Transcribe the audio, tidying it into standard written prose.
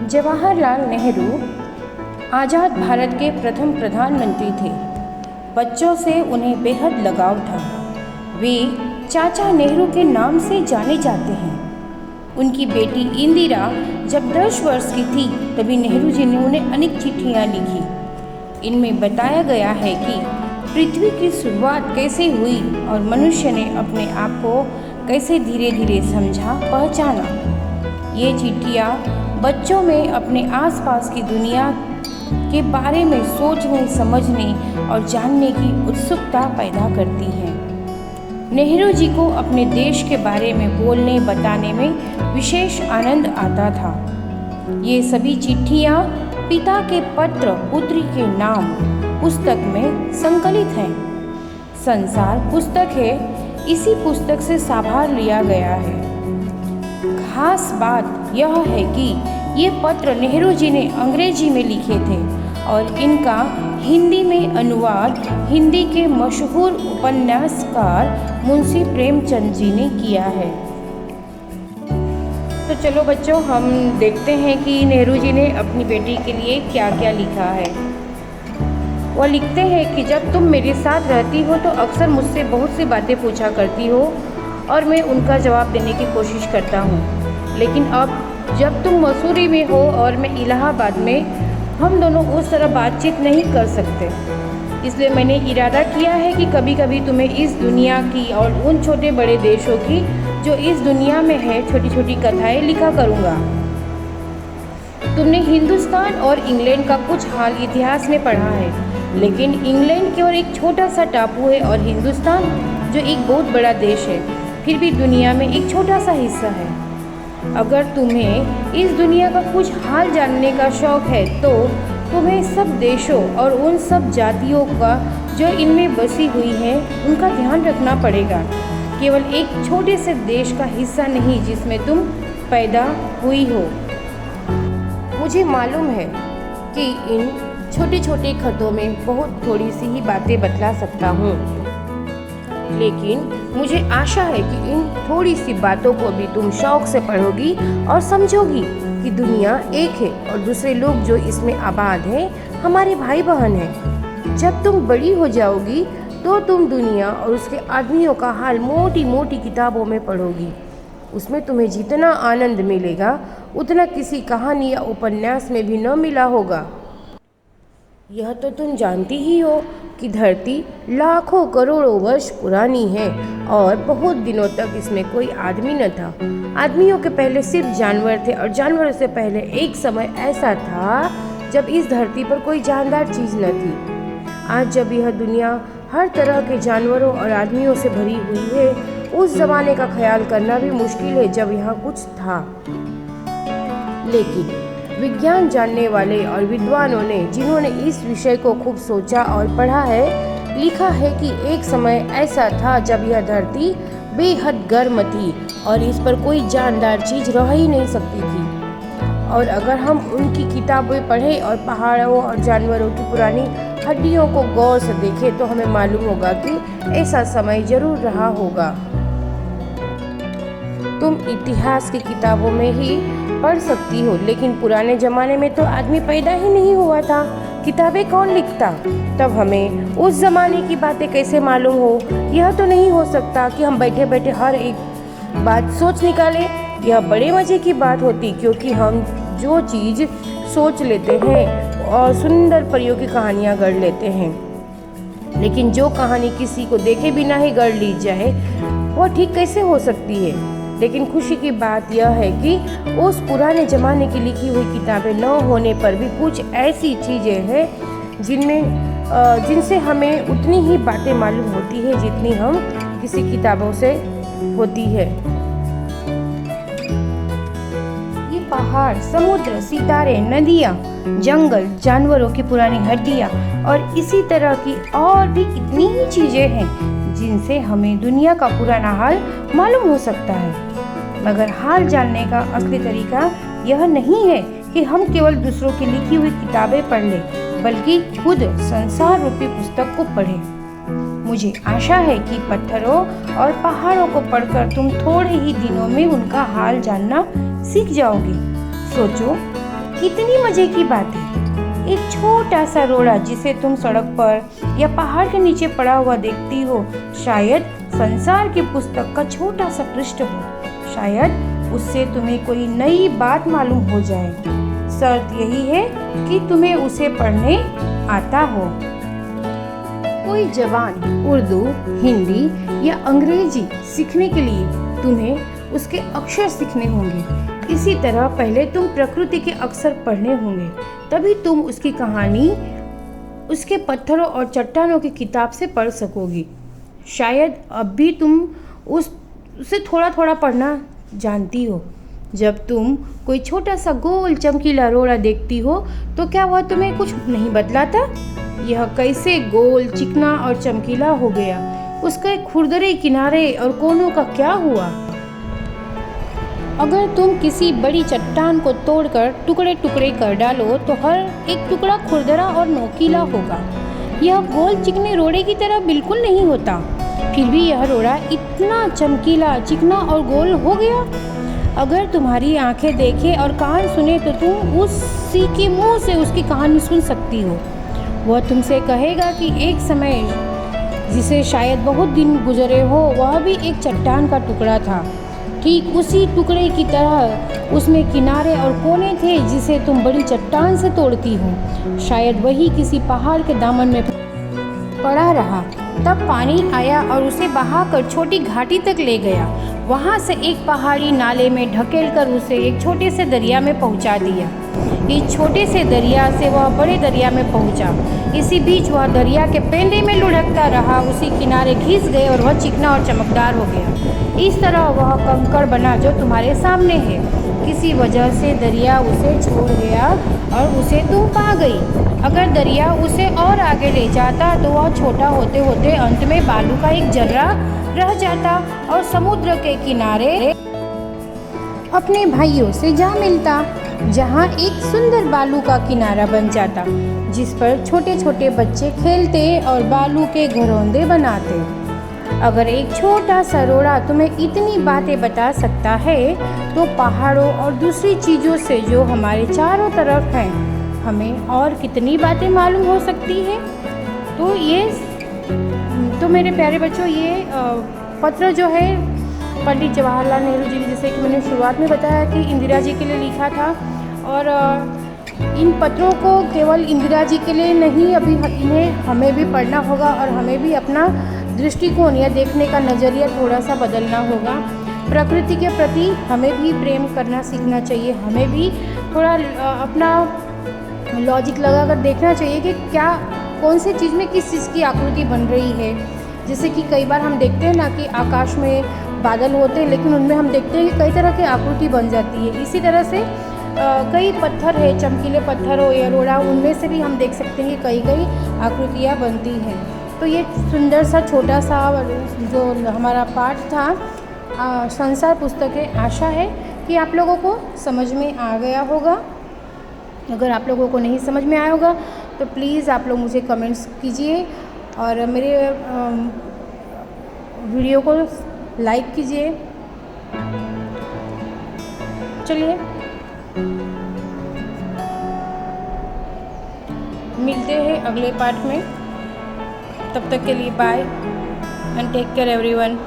जवाहरलाल नेहरू आज़ाद भारत के प्रथम प्रधानमंत्री थे। बच्चों से उन्हें बेहद लगाव था। वे चाचा नेहरू के नाम से जाने जाते हैं। उनकी बेटी इंदिरा जब 10 वर्ष की थी तभी नेहरू जी ने उन्हें अनेक चिट्ठियाँ लिखी। इनमें बताया गया है कि पृथ्वी की शुरुआत कैसे हुई और मनुष्य ने अपने आप को कैसे धीरे धीरे समझा पहचाना। ये चिट्ठियाँ बच्चों में अपने आसपास की दुनिया के बारे में सोचने, समझने और जानने की उत्सुकता पैदा करती हैं। नेहरू जी को अपने देश के बारे में बोलने बताने में विशेष आनंद आता था। ये सभी चिट्ठियाँ पिता के पत्र पुत्री के नाम पुस्तक में संकलित हैं। संसार पुस्तक है, इसी पुस्तक से साभार लिया गया है। खास बात यह है कि ये पत्र नेहरू जी ने अंग्रेजी में लिखे थे और इनका हिंदी में अनुवाद हिंदी के मशहूर उपन्यासकार मुंशी प्रेमचंद जी ने किया है। तो चलो बच्चों, हम देखते हैं कि नेहरू जी ने अपनी बेटी के लिए क्या क्या लिखा है। वह लिखते हैं कि जब तुम मेरे साथ रहती हो तो अक्सर मुझसे बहुत सी बातें पूछा करती हो और मैं उनका जवाब देने की कोशिश करता हूँ, लेकिन अब जब तुम मसूरी में हो और मैं इलाहाबाद में, हम दोनों उस तरह बातचीत नहीं कर सकते। इसलिए मैंने इरादा किया है कि कभी कभी तुम्हें इस दुनिया की और उन छोटे बड़े देशों की जो इस दुनिया में है छोटी छोटी कथाएं लिखा करूँगा। तुमने हिंदुस्तान और इंग्लैंड का कुछ हाल इतिहास में पढ़ा है, लेकिन इंग्लैंड केवल एक छोटा सा टापू है और हिंदुस्तान जो एक बहुत बड़ा देश है फिर भी दुनिया में एक छोटा सा हिस्सा है। अगर तुम्हें इस दुनिया का कुछ हाल जानने का शौक़ है तो तुम्हें सब देशों और उन सब जातियों का जो इनमें बसी हुई हैं उनका ध्यान रखना पड़ेगा। केवल एक छोटे से देश का हिस्सा नहीं जिसमें तुम पैदा हुई हो। मुझे मालूम है कि इन छोटे छोटे खतों में बहुत थोड़ी सी ही बातें बतला सकता हूँ, लेकिन मुझे आशा है कि इन थोड़ी सी बातों को भी तुम शौक़ से पढ़ोगी और समझोगी कि दुनिया एक है और दूसरे लोग जो इसमें आबाद हैं हमारे भाई बहन हैं। जब तुम बड़ी हो जाओगी तो तुम दुनिया और उसके आदमियों का हाल मोटी मोटी किताबों में पढ़ोगी। उसमें तुम्हें जितना आनंद मिलेगा उतना किसी कहानी या उपन्यास में भी न मिला होगा। यह तो तुम जानती ही हो कि धरती लाखों करोड़ों वर्ष पुरानी है और बहुत दिनों तक इसमें कोई आदमी न था। आदमियों के पहले सिर्फ जानवर थे और जानवरों से पहले एक समय ऐसा था जब इस धरती पर कोई जानदार चीज़ न थी। आज जब यह दुनिया हर तरह के जानवरों और आदमियों से भरी हुई है, उस ज़माने का ख्याल करना भी मुश्किल है जब यहाँ कुछ था। लेकिन विज्ञान जानने वाले और विद्वानों ने, जिन्होंने इस विषय को खूब सोचा और पढ़ा है, लिखा है कि एक समय ऐसा था जब यह धरती बेहद गर्म थी और इस पर कोई जानदार चीज़ रह ही नहीं सकती थी। और अगर हम उनकी किताबें पढ़ें और पहाड़ों और जानवरों की पुरानी हड्डियों को गौर से देखें तो हमें मालूम होगा कि ऐसा समय जरूर रहा होगा। तुम इतिहास की किताबों में ही पढ़ सकती हो, लेकिन पुराने ज़माने में तो आदमी पैदा ही नहीं हुआ था। किताबें कौन लिखता? तब हमें उस ज़माने की बातें कैसे मालूम हो? यह तो नहीं हो सकता कि हम बैठे बैठे हर एक बात सोच निकालें। यह बड़े मज़े की बात होती, क्योंकि हम जो चीज़ सोच लेते हैं और सुंदर परियों की कहानियाँ गढ़ लेते हैं, लेकिन जो कहानी किसी को देखे बिना ही गढ़ ली जाए वह ठीक कैसे हो सकती है? लेकिन खुशी की बात यह है कि उस पुराने ज़माने की लिखी हुई किताबें न होने पर भी कुछ ऐसी चीज़ें हैं जिनसे हमें उतनी ही बातें मालूम होती है जितनी हम किसी किताबों से होती है। ये पहाड़, समुद्र, सितारे, नदियाँ, जंगल, जानवरों की पुरानी हड्डियाँ और इसी तरह की और भी कितनी ही चीज़ें हैं जिनसे हमें दुनिया का पुराना हाल मालूम हो सकता है। मगर हाल जानने का असली तरीका यह नहीं है कि हम केवल दूसरों की लिखी हुई किताबें पढ़ लें, बल्कि खुद संसार रूपी पुस्तक को पढ़ें। मुझे आशा है कि पत्थरों और पहाड़ों को पढ़कर तुम थोड़े ही दिनों में उनका हाल जानना सीख जाओगे। सोचो कितनी मज़े की बात है। एक छोटा सा रोड़ा जिसे तुम सड़क पर या पहाड़ के नीचे पड़ा हुआ देखती हो, शायद संसार की पुस्तक का छोटा सा पृष्ठ हो। शायद उससे तुम्हें कोई नई बात मालूम हो जाए। शर्त यही है कि तुम्हें उसे पढ़ने आता हो। कोई जवान उर्दू, हिंदी या अंग्रेजी सीखने के लिए तुम्हें उसके अक्षर सीखने होंगे। इसी तरह पहले तुम प्रकृति के अक्षर पढ़ने होंगे, तभी तुम उसकी कहानी उसके पत्थरों और चट्टानों की किताब से पढ़ सकोगी। शायद अब भी तुम उसे थोड़ा थोड़ा पढ़ना जानती हो। जब तुम कोई छोटा सा गोल चमकीला रोड़ा देखती हो तो क्या वह तुम्हें कुछ नहीं बतलाता? यह कैसे गोल, चिकना और चमकीला हो गया? उसके खुरदरे किनारे और कोनों का क्या हुआ? अगर तुम किसी बड़ी चट्टान को तोड़कर टुकड़े टुकड़े कर डालो तो हर एक टुकड़ा खुरदरा और नोकीला होगा। यह गोल चिकने रोड़े की तरह बिल्कुल नहीं होता। फिर भी यह रोड़ा इतना चमकीला, चिकना और गोल हो गया। अगर तुम्हारी आंखें देखें और कान सुने तो तुम उसी के मुंह से उसकी कहानी सुन सकती हो। वह तुमसे कहेगा कि एक समय, जिसे शायद बहुत दिन गुजरे हो, वह भी एक चट्टान का टुकड़ा था। ठीक उसी टुकड़े की तरह उसमें किनारे और कोने थे जिसे तुम बड़ी चट्टान से तोड़ती हो। शायद वही किसी पहाड़ के दामन में पड़ा रहा। तब पानी आया और उसे बहाकर छोटी घाटी तक ले गया। वहाँ से एक पहाड़ी नाले में ढकेलकर उसे एक छोटे से दरिया में पहुँचा दिया। इस छोटे से दरिया से वह बड़े दरिया में पहुँचा। इसी बीच वह दरिया के पेंदे में लुढ़कता रहा। उसी किनारे घिस गए और वह चिकना और चमकदार हो गया। इस तरह वह कंकड़ बना जो तुम्हारे सामने है। किसी वजह से दरिया उसे छोड़ गया और उसे तुम पा गई। अगर दरिया उसे और आगे ले जाता तो वह छोटा होते होते अंत में बालू का एक जर्रा रह जाता और समुद्र के किनारे अपने भाइयों से जा मिलता, जहाँ एक सुंदर बालू का किनारा बन जाता जिस पर छोटे छोटे बच्चे खेलते और बालू के घरौंदे बनाते। अगर एक छोटा सा रोड़ा तुम्हें इतनी बातें बता सकता है तो पहाड़ों और दूसरी चीज़ों से जो हमारे चारों तरफ हैं, हमें और कितनी बातें मालूम हो सकती है। तो मेरे प्यारे बच्चों, ये पत्र जो है पंडित जवाहरलाल नेहरू जी ने, जैसे कि मैंने शुरुआत में बताया, कि इंदिरा जी के लिए लिखा था। और इन पत्रों को केवल इंदिरा जी के लिए नहीं, अभी इन्हें हमें भी पढ़ना होगा और हमें भी अपना दृष्टिकोण या देखने का नज़रिया थोड़ा सा बदलना होगा। प्रकृति के प्रति हमें भी प्रेम करना सीखना चाहिए। हमें भी थोड़ा अपना लॉजिक लगाकर देखना चाहिए कि क्या, कौन सी चीज़ में किस चीज़ की आकृति बन रही है। जैसे कि कई बार हम देखते हैं ना कि आकाश में बादल होते हैं, लेकिन उनमें हम देखते हैं कि कई तरह की आकृति बन जाती है। इसी तरह से कई पत्थर है, चमकीले पत्थर हो या रोड़ा, उनमें से भी हम देख सकते हैं कि कई कई आकृतियाँ बनती हैं। तो ये सुंदर सा छोटा सा जो हमारा पाठ था संसार पुस्तक है। आशा है कि आप लोगों को समझ में आ गया होगा। अगर आप लोगों को नहीं समझ में आया होगा तो प्लीज़ आप लोग मुझे कमेंट्स कीजिए और मेरे वीडियो को लाइक कीजिए। चलिए, मिलते हैं अगले पार्ट में। तब तक के लिए bye and take care everyone.